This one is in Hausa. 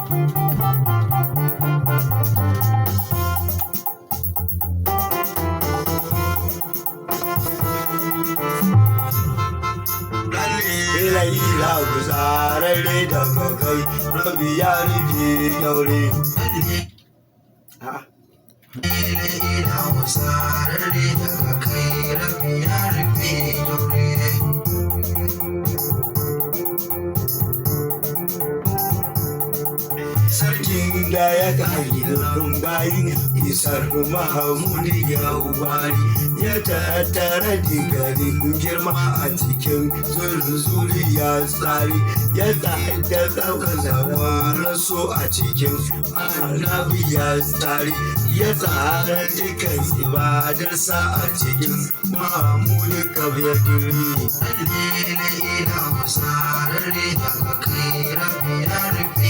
Ila guzararre daga kai, rabi ya rufe daure. Ila guzararre daga kai, rabi ya rufe daure. Sarkin da ya kari rufin bayi, isar Mahamudu ya ubari, ya tattara digarin girma a cikin zuri-zuri tsari, ya tsada ɗaukar zama so a cikin annabi ya tsari, ya tsara dukkan ibadarsa a cikin Mahamudu kabiyadiri. Ila guzararre daga kai, rabi ya rufe